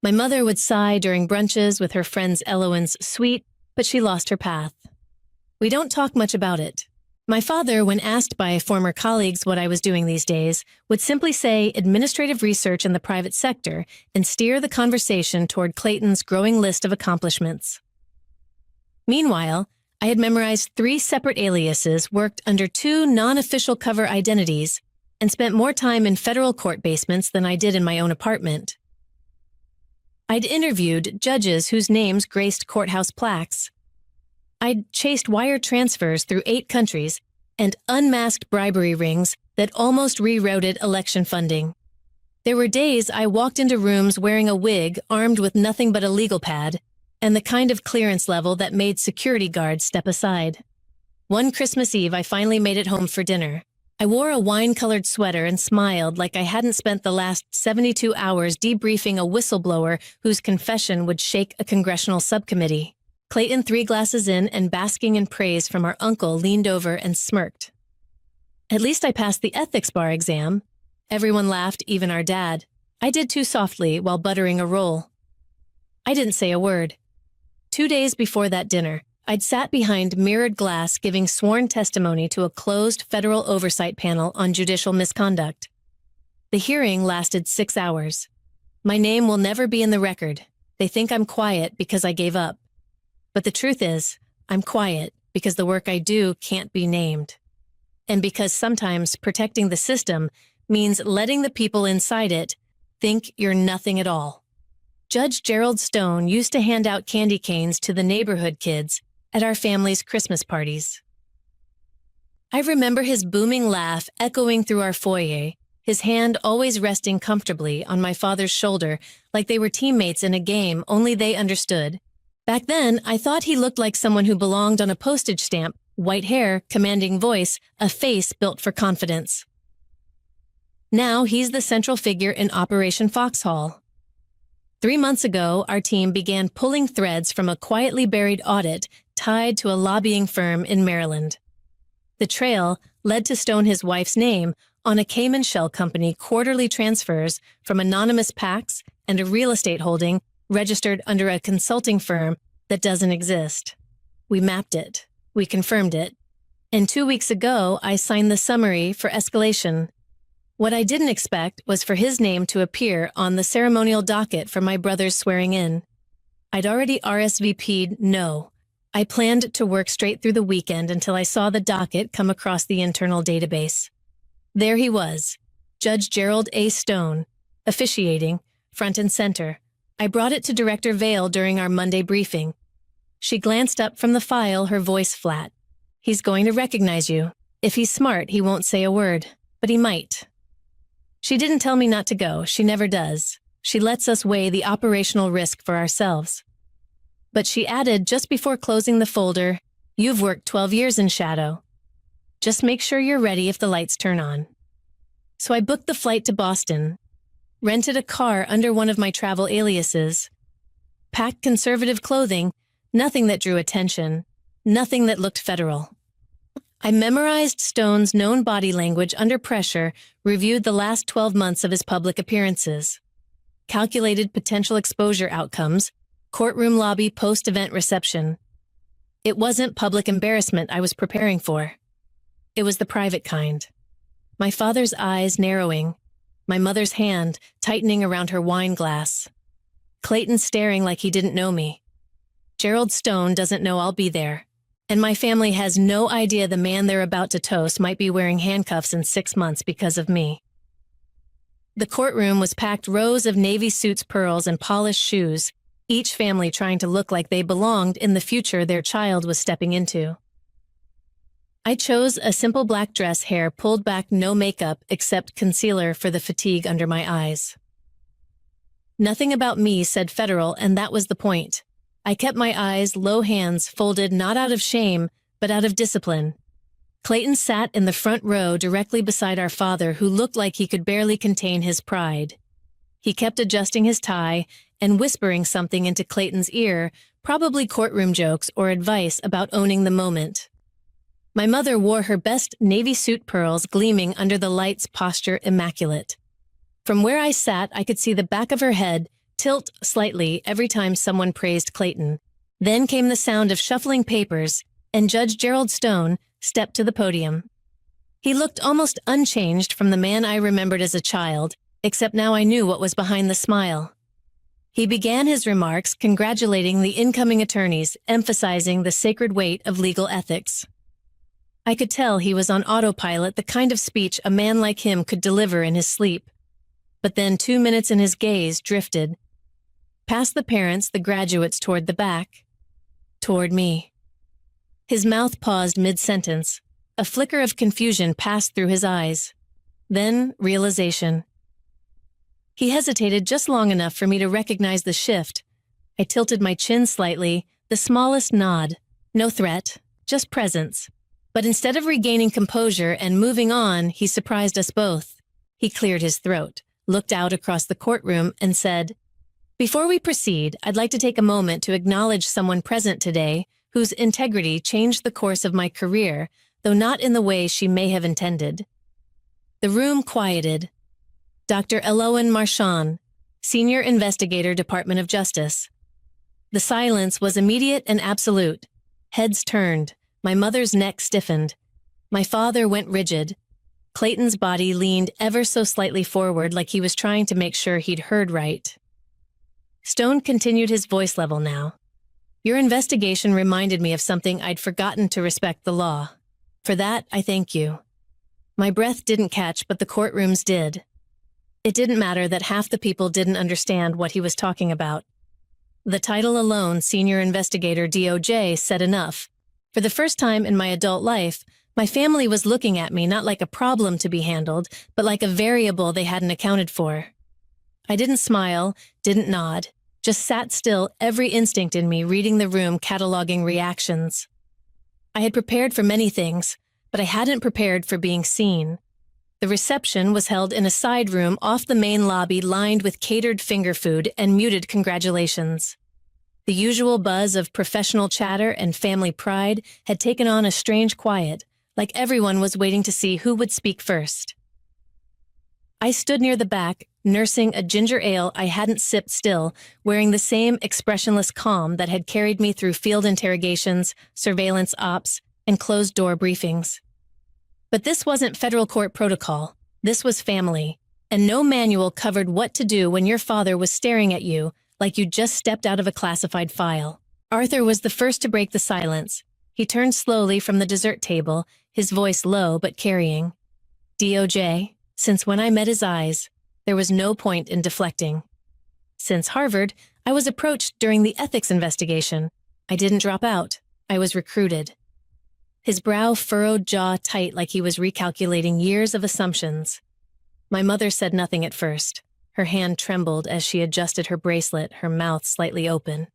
My mother would sigh during brunches with her friends Eloin's sweet, but she lost her path. We don't talk much about it. My father, when asked by former colleagues what I was doing these days, would simply say administrative research in the private sector and steer the conversation toward Clayton's growing list of accomplishments. Meanwhile, I had memorized 3 separate aliases, worked under 2 non-official cover identities, and spent more time in federal court basements than I did in my own apartment. I'd interviewed judges whose names graced courthouse plaques. I'd chased wire transfers through 8 countries and unmasked bribery rings that almost rerouted election funding. There were days I walked into rooms wearing a wig armed with nothing but a legal pad and the kind of clearance level that made security guards step aside. One Christmas Eve, I finally made it home for dinner. I wore a wine-colored sweater and smiled like I hadn't spent the last 72 hours debriefing a whistleblower whose confession would shake a congressional subcommittee. Clayton, 3 glasses in and basking in praise from our uncle, leaned over and smirked. At least I passed the ethics bar exam. Everyone laughed, even our dad. I did too softly while buttering a roll. I didn't say a word. 2 days before that dinner, I'd sat behind mirrored glass giving sworn testimony to a closed federal oversight panel on judicial misconduct. The hearing lasted 6 hours. My name will never be in the record. They think I'm quiet because I gave up. But the truth is, I'm quiet because the work I do can't be named. And because sometimes protecting the system means letting the people inside it think you're nothing at all. Judge Gerald Stone used to hand out candy canes to the neighborhood kids at our family's Christmas parties. I remember his booming laugh echoing through our foyer, his hand always resting comfortably on my father's shoulder like they were teammates in a game only they understood. Back then, I thought he looked like someone who belonged on a postage stamp, white hair, commanding voice, a face built for confidence. Now he's the central figure in Operation Foxhole. 3 months ago, our team began pulling threads from a quietly buried audit tied to a lobbying firm in Maryland. The trail led to Stone his wife's name on a Cayman shell company quarterly transfers from anonymous PACs and a real estate holding registered under a consulting firm that doesn't exist. We mapped it. We confirmed it. And 2 weeks ago, I signed the summary for escalation. What I didn't expect was for his name to appear on the ceremonial docket for my brother's swearing in. I'd already RSVP'd no. I planned to work straight through the weekend until I saw the docket come across the internal database. There he was, Judge Gerald A. Stone, officiating, front and center. I brought it to Director Vale during our Monday briefing. She glanced up from the file, her voice flat. He's going to recognize you. If he's smart, he won't say a word, but he might. She didn't tell me not to go. She never does. She lets us weigh the operational risk for ourselves. But she added just before closing the folder, "You've worked 12 years in shadow. Just make sure you're ready if the lights turn on." So I booked the flight to Boston, rented a car under one of my travel aliases, packed conservative clothing, nothing that drew attention, nothing that looked federal. I memorized Stone's known body language under pressure, reviewed the last 12 months of his public appearances, calculated potential exposure outcomes, courtroom lobby post-event reception. It wasn't public embarrassment I was preparing for. It was the private kind. My father's eyes narrowing, my mother's hand tightening around her wine glass. Clayton staring like he didn't know me. Gerald Stone doesn't know I'll be there. And my family has no idea the man they're about to toast might be wearing handcuffs in 6 months because of me. The courtroom was packed rows of navy suits, pearls, and polished shoes, each family trying to look like they belonged in the future their child was stepping into. I chose a simple black dress, hair pulled back, no makeup except concealer for the fatigue under my eyes. Nothing about me said federal, and that was the point. I kept my eyes low, hands folded not out of shame, but out of discipline. Clayton sat in the front row directly beside our father, who looked like he could barely contain his pride. He kept adjusting his tie and whispering something into Clayton's ear, probably courtroom jokes or advice about owning the moment. My mother wore her best navy suit, pearls gleaming under the lights, posture immaculate. From where I sat, I could see the back of her head tilt slightly every time someone praised Clayton. Then came the sound of shuffling papers, and Judge Gerald Stone stepped to the podium. He looked almost unchanged from the man I remembered as a child, except now I knew what was behind the smile. He began his remarks congratulating the incoming attorneys, emphasizing the sacred weight of legal ethics. I could tell he was on autopilot, the kind of speech a man like him could deliver in his sleep. But then 2 minutes and his gaze drifted past the parents, the graduates, toward the back, toward me. His mouth paused mid-sentence. A flicker of confusion passed through his eyes. Then realization. He hesitated just long enough for me to recognize the shift. I tilted my chin slightly, the smallest nod. No threat, just presence. But instead of regaining composure and moving on, he surprised us both. He cleared his throat, looked out across the courtroom, and said, "Before we proceed, I'd like to take a moment to acknowledge someone present today whose integrity changed the course of my career, though not in the way she may have intended. The room quieted. Dr. Elowen Marchand, Senior Investigator, Department of Justice. The silence was immediate and absolute. Heads turned. My mother's neck stiffened. My father went rigid. Clayton's body leaned ever so slightly forward like he was trying to make sure he'd heard right. Stone continued, his voice level now. Your investigation reminded me of something I'd forgotten: to respect the law. For that, I thank you. My breath didn't catch, but the courtrooms did. It didn't matter that half the people didn't understand what he was talking about. The title alone, Senior Investigator DOJ, said enough. For the first time in my adult life, my family was looking at me not like a problem to be handled, but like a variable they hadn't accounted for. I didn't smile, didn't nod, just sat still, every instinct in me reading the room, cataloging reactions. I had prepared for many things, but I hadn't prepared for being seen. The reception was held in a side room off the main lobby, lined with catered finger food and muted congratulations. The usual buzz of professional chatter and family pride had taken on a strange quiet, like everyone was waiting to see who would speak first. I stood near the back, nursing a ginger ale I hadn't sipped still, wearing the same expressionless calm that had carried me through field interrogations, surveillance ops, and closed-door briefings. But this wasn't federal court protocol. This was family, and no manual covered what to do when your father was staring at you like you'd just stepped out of a classified file. Arthur was the first to break the silence. He turned slowly from the dessert table, his voice low but carrying. DOJ, since when I met his eyes, there was no point in deflecting. Since Harvard, I was approached during the ethics investigation. I didn't drop out. I was recruited. His brow furrowed, jaw tight like he was recalculating years of assumptions. My mother said nothing at first. Her hand trembled as she adjusted her bracelet, her mouth slightly open.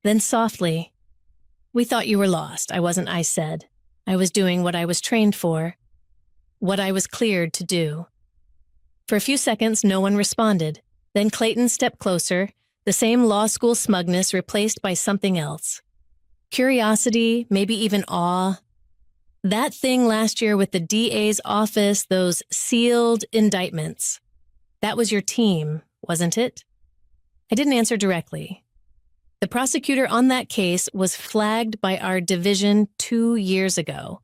Then softly, "We thought you were lost." I said. I was doing what I was trained for, what I was cleared to do. For a few seconds, no one responded. Then Clayton stepped closer, the same law school smugness replaced by something else. Curiosity, maybe even awe. That thing last year with the DA's office, those sealed indictments. That was your team, wasn't it? I didn't answer directly. The prosecutor on that case was flagged by our division 2 years ago.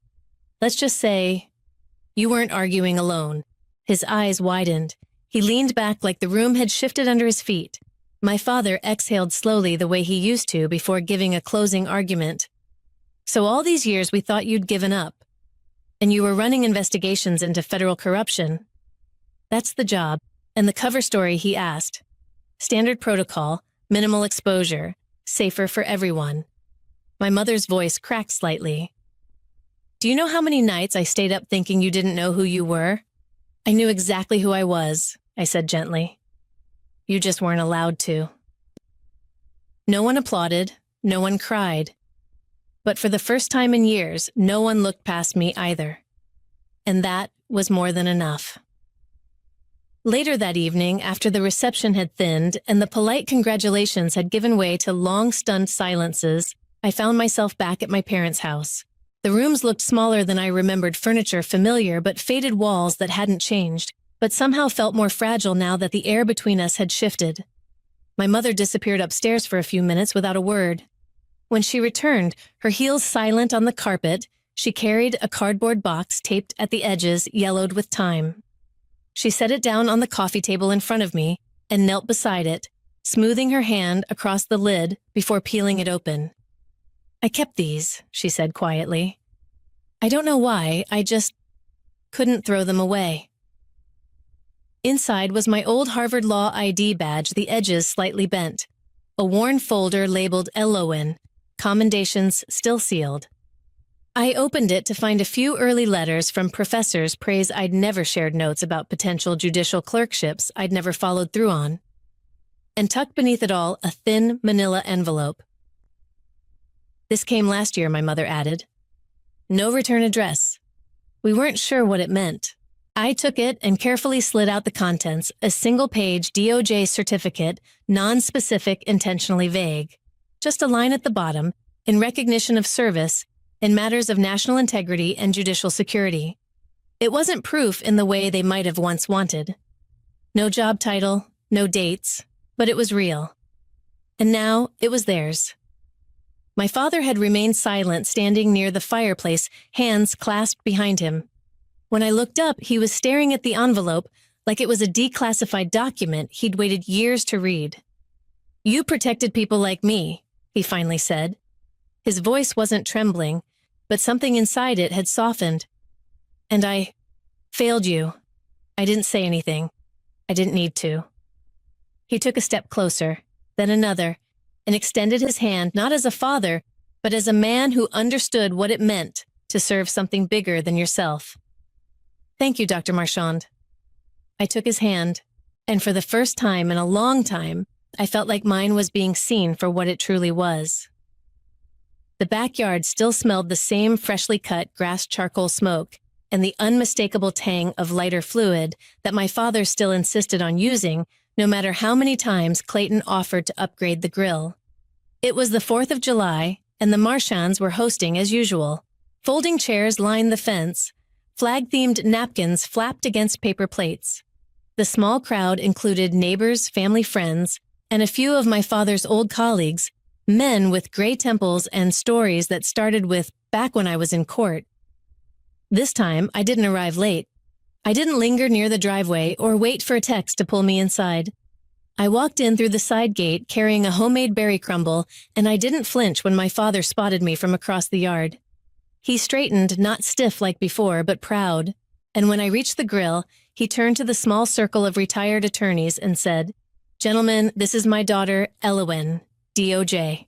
Let's just say you weren't arguing alone. His eyes widened. He leaned back like the room had shifted under his feet. My father exhaled slowly the way he used to before giving a closing argument. So all these years we thought you'd given up, and you were running investigations into federal corruption. That's the job. And the cover story, he asked. Standard protocol, minimal exposure, safer for everyone. My mother's voice cracked slightly. Do you know how many nights I stayed up thinking you didn't know who you were? I knew exactly who I was, I said gently. You just weren't allowed to. No one applauded, no one cried. But for the first time in years, no one looked past me either. And that was more than enough. Later that evening, after the reception had thinned and the polite congratulations had given way to long, stunned silences, I found myself back at my parents' house. The rooms looked smaller than I remembered, furniture familiar but faded walls that hadn't changed, but somehow felt more fragile now that the air between us had shifted. My mother disappeared upstairs for a few minutes without a word. When she returned, her heels silent on the carpet, she carried a cardboard box taped at the edges, yellowed with time. She set it down on the coffee table in front of me and knelt beside it, smoothing her hand across the lid before peeling it open. I kept these, she said quietly. I don't know why, I just couldn't throw them away. Inside was my old Harvard Law ID badge, the edges slightly bent. A worn folder labeled Elowen, commendations still sealed. I opened it to find a few early letters from professors praise I'd never shared notes about potential judicial clerkships I'd never followed through on. And tucked beneath it all, a thin manila envelope. This came last year, my mother added. No return address. We weren't sure what it meant. I took it and carefully slid out the contents, a single-page DOJ certificate, non-specific, intentionally vague. Just a line at the bottom, in recognition of service, in matters of national integrity and judicial security. It wasn't proof in the way they might have once wanted. No job title, no dates, but it was real. And now it was theirs. My father had remained silent, standing near the fireplace, hands clasped behind him. When I looked up, he was staring at the envelope like it was a declassified document he'd waited years to read. "You protected people like me," he finally said. His voice wasn't trembling, but something inside it had softened. "And I failed you. I didn't say anything. I didn't need to." He took a step closer, then another, and extended his hand not as a father, but as a man who understood what it meant to serve something bigger than yourself. "Thank you, Dr. Marchand." I took his hand, and for the first time in a long time, I felt like mine was being seen for what it truly was. The backyard still smelled the same freshly cut grass charcoal smoke and the unmistakable tang of lighter fluid that my father still insisted on using, no matter how many times Clayton offered to upgrade the grill. It was the 4th of July, and the Marchands were hosting as usual. Folding chairs lined the fence. Flag-themed napkins flapped against paper plates. The small crowd included neighbors, family friends, and a few of my father's old colleagues, men with gray temples and stories that started with "back when I was in court." This time, I didn't arrive late. I didn't linger near the driveway or wait for a text to pull me inside. I walked in through the side gate carrying a homemade berry crumble, and I didn't flinch when my father spotted me from across the yard. He straightened, not stiff like before, but proud, and when I reached the grill, he turned to the small circle of retired attorneys and said, "Gentlemen, this is my daughter, Elowen, DOJ."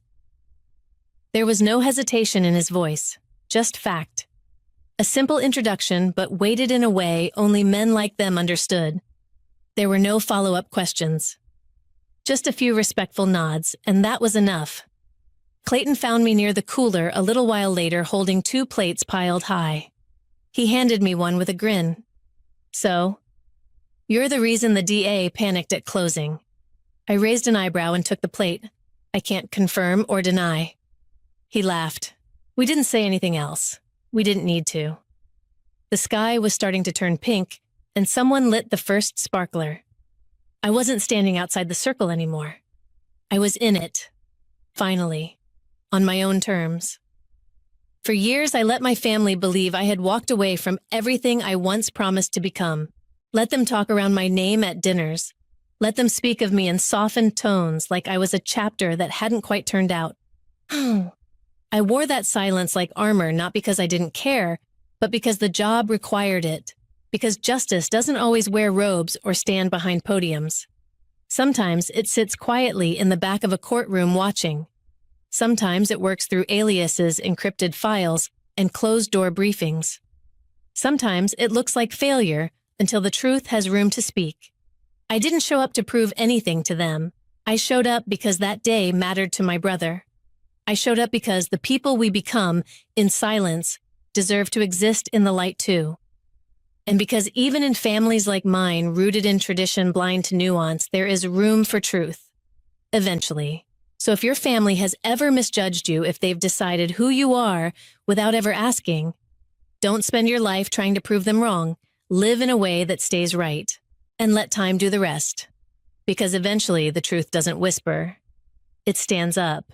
There was no hesitation in his voice, just fact. A simple introduction, but weighted in a way only men like them understood. There were no follow-up questions. Just a few respectful nods, and that was enough. Clayton found me near the cooler a little while later holding 2 plates piled high. He handed me one with a grin. "So, you're the reason the DA panicked at closing." I raised an eyebrow and took the plate. "I can't confirm or deny." He laughed. "We didn't say anything else. We didn't need to." The sky was starting to turn pink, and someone lit the first sparkler. I wasn't standing outside the circle anymore. I was in it. Finally. On my own terms. For years, I let my family believe I had walked away from everything I once promised to become. Let them talk around my name at dinners. Let them speak of me in softened tones like I was a chapter that hadn't quite turned out. I wore that silence like armor, not because I didn't care, but because the job required it. Because justice doesn't always wear robes or stand behind podiums. Sometimes it sits quietly in the back of a courtroom watching. Sometimes it works through aliases, encrypted files, and closed-door briefings. Sometimes it looks like failure until the truth has room to speak. I didn't show up to prove anything to them. I showed up because that day mattered to my brother. I showed up because the people we become, in silence, deserve to exist in the light too. And because even in families like mine, rooted in tradition, blind to nuance, there is room for truth. Eventually. So if your family has ever misjudged you, if they've decided who you are without ever asking, don't spend your life trying to prove them wrong. Live in a way that stays right. And let time do the rest. Because eventually the truth doesn't whisper. It stands up.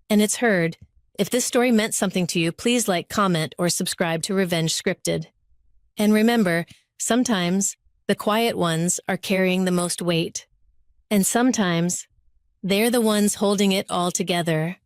And it's heard. If this story meant something to you, please like, comment, or subscribe to Revenge Scripted. And remember, sometimes the quiet ones are carrying the most weight. And sometimes they're the ones holding it all together.